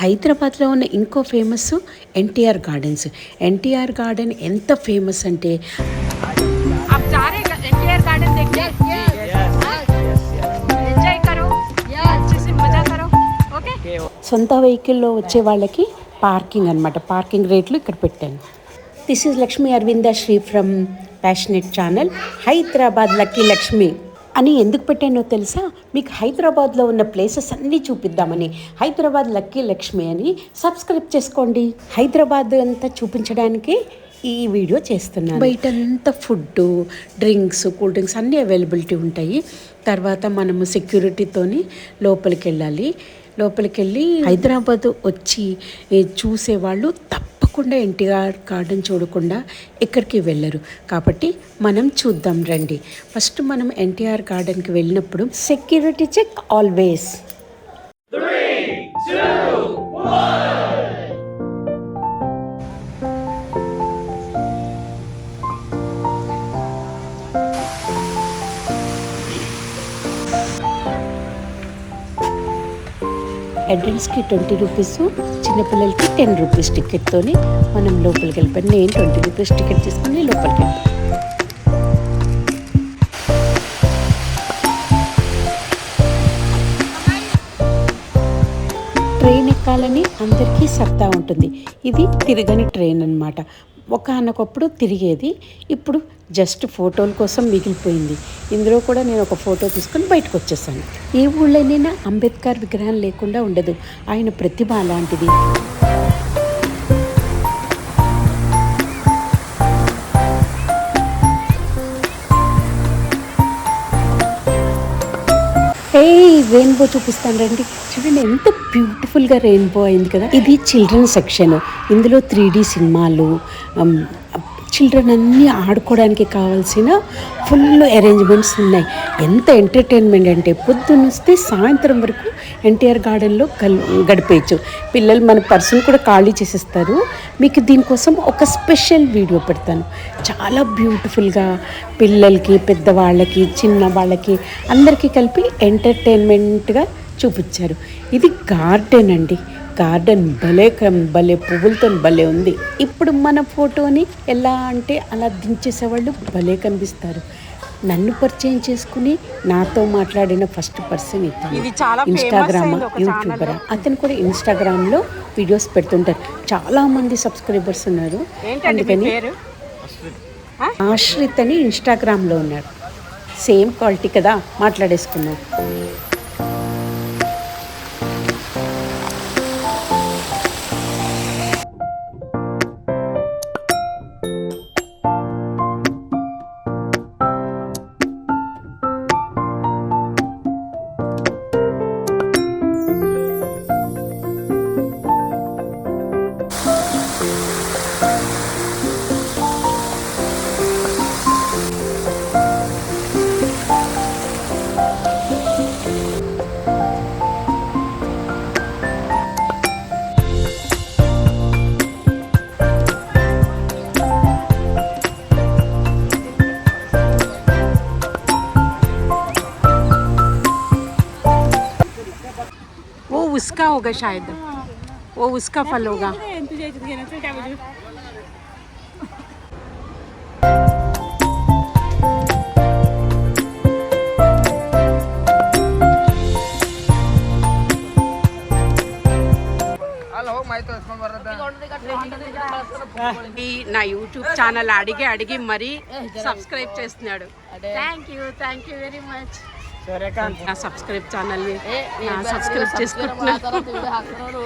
హైదరాబాద్లో ఉన్న ఇంకో famous NTR gardens. NTR garden ఎంత ఫేమస్ అంటే సొంత వెహికల్లో వచ్చే వాళ్ళకి పార్కింగ్ అనమాట. పార్కింగ్ రేట్లు ఇక్కడ పెట్టాను. This is Lakshmi Aravinda Sri from passionate channel. Hyderabad lucky Lakshmi అని ఎందుకు పెట్టానో తెలుసా? మీకు హైదరాబాద్లో ఉన్న ప్లేసెస్ అన్నీ చూపిద్దామని. హైదరాబాద్ లక్కీ లక్ష్మి అని సబ్స్క్రైబ్ చేసుకోండి. హైదరాబాద్ అంతా చూపించడానికి ఈ వీడియో చేస్తున్నాను. బయట అంతా ఫుడ్, డ్రింక్స్, కూల్ డ్రింక్స్ అన్నీ అవైలబిలిటీ ఉంటాయి. తర్వాత మనము సెక్యూరిటీతోని లోపలికి వెళ్ళాలి. లోపలికి వెళ్ళి హైదరాబాద్ వచ్చి చూసేవాళ్ళు తప్పకుండా ఎన్టీఆర్ గార్డెన్ చూడకుండా ఎక్కడికి వెళ్ళరు. కాబట్టి మనం చూద్దాం రండి. ఫస్ట్ మనం ఎన్టీఆర్ గార్డెన్కి వెళ్ళినప్పుడు సెక్యూరిటీ చెక్ ఆల్వేస్. 3, 2, 1. ఎంట్రన్స్కి 20 రూపీస్, చిన్నపిల్లలకి 10 రూపీస్ టికెట్తోని మనం లోపలికి వెళ్ళిపోయాం. నేను 20 రూపీస్ టికెట్ తీసుకుని లోపలికి వెళ్ళిపోయాను. ట్రైన్ ఎక్కాలని అందరికీ సరదా ఉంటుంది. ఇది తిరగని ట్రైన్ అన్నమాట. ఒకనొకప్పుడు తిరిగేది, ఇప్పుడు జస్ట్ ఫోటోల కోసం మిగిలిపోయింది. ఇందులో కూడా నేను ఒక ఫోటో తీసుకొని బయటకు వచ్చేసాను. ఏ ఊళ్ళోనైనా అంబేద్కర్ విగ్రహం లేకుండా ఉండదు. ఆయన ప్రతిభ అలాంటిది. రెయిన్బో చూపిస్తాను రండి. చూడండి ఎంత బ్యూటిఫుల్గా రెయిన్బో అయింది కదా. ఇది చిల్డ్రన్ సెక్షన్. ఇందులో 3D సినిమాలు, చిల్డ్రన్ అన్నీ ఆడుకోవడానికి కావాల్సిన ఫుల్ అరేంజ్మెంట్స్ ఉన్నాయి. ఎంత ఎంటర్టైన్మెంట్ అంటే పొద్దున్నొస్తే సాయంత్రం వరకు ఎన్టీఆర్ గార్డెన్లో గడిపేయచ్చు. పిల్లలు మన పర్సన్ కూడా ఖాళీ చేసేస్తారు. మీకు దీనికోసం ఒక స్పెషల్ వీడియో పెడతాను. చాలా బ్యూటిఫుల్గా పిల్లలకి, పెద్దవాళ్ళకి, చిన్న వాళ్ళకి అందరికీ కలిపి ఎంటర్టైన్మెంట్గా చూపించారు. ఇది గార్డెన్ అండి. గార్డెన్ భలే పువ్వులతో భలే ఉంది. ఇప్పుడు మన ఫోటోని ఎలా అంటే అలా దించేసేవాళ్ళు భలే కనిపిస్తారు. నన్ను పరిచయం చేసుకుని నాతో మాట్లాడిన ఫస్ట్ పర్సన్ ఇతను. Instagram YouTuber. అతను కూడా ఇన్స్టాగ్రామ్లో వీడియోస్ పెడుతుంటారు. చాలామంది సబ్స్క్రైబర్స్ ఉన్నారు. అందుకని ఆశ్రిత్ అని ఇన్స్టాగ్రామ్లో ఉన్నాడు. సేమ్ క్వాలిటీ కదా, మాట్లాడేసుకున్నాం. उसका होगा शायद, वो उसका फल होगा. నా యూట్యూబ్ ఛానల్ అడిగి మరీ సబ్స్క్రైబ్ చేస్తున్నాడు. Thank you very much. నా సబ్స్క్రైబ్ ఛానల్ని సబ్స్క్రైబ్ చేసుకుంటున్నాను.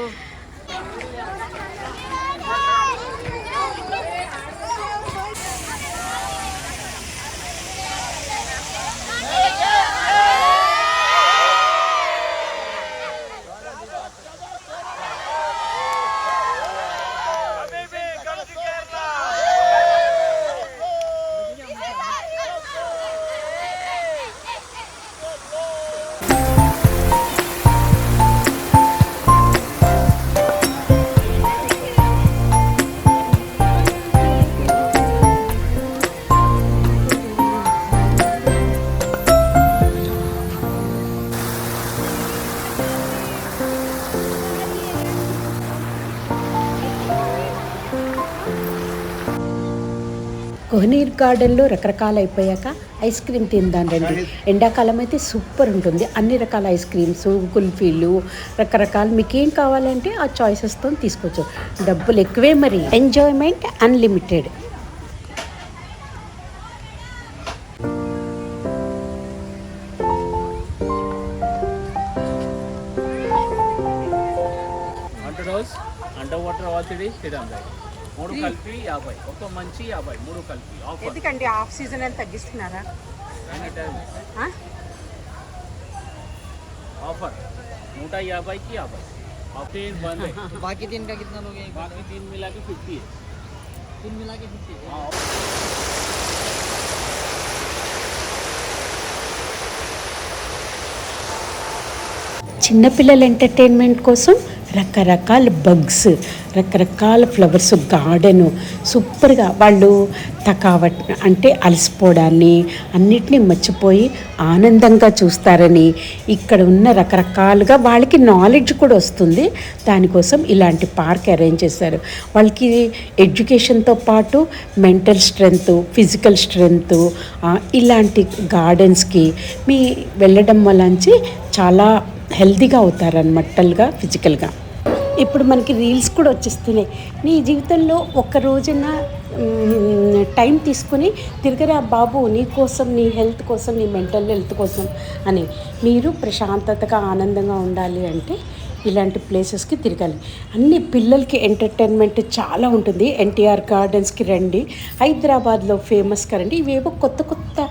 కోహినూర్ గార్డెన్లో రకరకాలు అయిపోయాక ఐస్ క్రీమ్ తిందాం రండి. ఎండాకాలం అయితే సూపర్ ఉంటుంది. అన్ని రకాల ఐస్ క్రీమ్స్, కుల్ఫీలు, రకరకాలు మీకు ఏం కావాలంటే ఆ చాయిసెస్తో తీసుకోవచ్చు. డబ్బులు ఎక్కువే, మరి ఎంజాయ్మెంట్ అన్లిమిటెడ్. రోజ్ అండర్ వాటర్ వాచిడి తిరండి 3 కలిపి 50 ఒక మంచి 50 3 కలిపి ఆఫర్. ఎందుకండి ఆఫ్ సీజన్ అని తగ్గిస్తున్నారా? ऑफर 150 की 50 और फिर बंद है. बाकी दिन का कितना लोगे? बाकी 3 मिला के 50 है. 3 मिला के 50 है। हाँ. చిన్నపిల్లల ఎంటర్టైన్మెంట్ కోసం రకరకాల బగ్స్, రకరకాల ఫ్లవర్స్, గార్డెను సూపర్గా వాళ్ళు థకావట్ అంటే అలసిపోవడాన్ని అన్నిటినీ మర్చిపోయి ఆనందంగా చూస్తారని ఇక్కడ ఉన్న రకరకాలుగా వాళ్ళకి నాలెడ్జ్ కూడా వస్తుంది. దానికోసం ఇలాంటి పార్క్ అరేంజ్ చేశారు. వాళ్ళకి ఎడ్యుకేషన్తో పాటు మెంటల్ స్ట్రెంగ్త్, ఫిజికల్ స్ట్రెంగ్త్, ఇలాంటి గార్డెన్స్కి మీ వెళ్ళడం వల్లంచి చాలా హెల్తీగా అవుతారన్నమాటలుగా ఫిజికల్గా. ఇప్పుడు మనకి రీల్స్ కూడా వచ్చేస్తున్నాయి. నీ జీవితంలో ఒక్క రోజున టైం తీసుకుని తిరగరా బాబు, నీ కోసం, నీ హెల్త్ కోసం, నీ మెంటల్ హెల్త్ కోసం అని. మీరు ప్రశాంతతగా ఆనందంగా ఉండాలి అంటే ఇలాంటి ప్లేసెస్కి తిరగాలి. అన్ని పిల్లలకి ఎంటర్టైన్మెంట్ చాలా ఉంటుంది. ఎన్టీఆర్ గార్డెన్స్కి రండి, హైదరాబాద్లో ఫేమస్గా రండి. ఇవేవో కొత్త కొత్త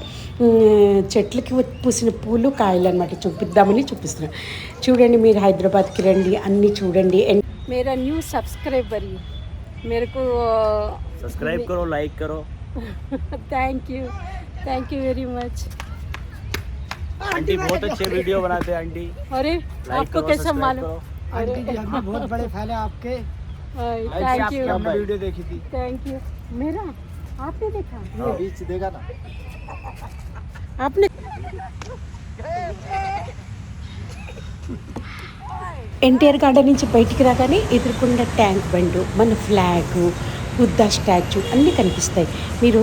చెట్లకి పూసిన పూలు, కాయలు అనమాట చూపిద్దామని చూపిస్తున్నాను. చూడండి, మీరు హైదరాబాద్కి రండి, అన్నీ చూడండి. मेरा न्यू सब्सक्राइबर ही मेरे को सब्सक्राइब करो, लाइक करो. Thank you very much. Aunty बहुत अच्छे वीडियो बनाते हैं आंटी. अरे आपको कैसा मालूम? आंटी जी हम भी बहुत बड़े फैन हैं आपके। थैंक यू, हमने वीडियो देखी थी। Thank you. मेरा आपने देखा? बीच देखा ना आपने? ఎన్టీఆర్ గార్డెన్ నుంచి బయటికి రాగానే ఎదురుకుండా ట్యాంక్ బండ్, మన ఫ్లాగ్, బుద్ధ స్టాచ్యూ అన్నీ కనిపిస్తాయి. మీరు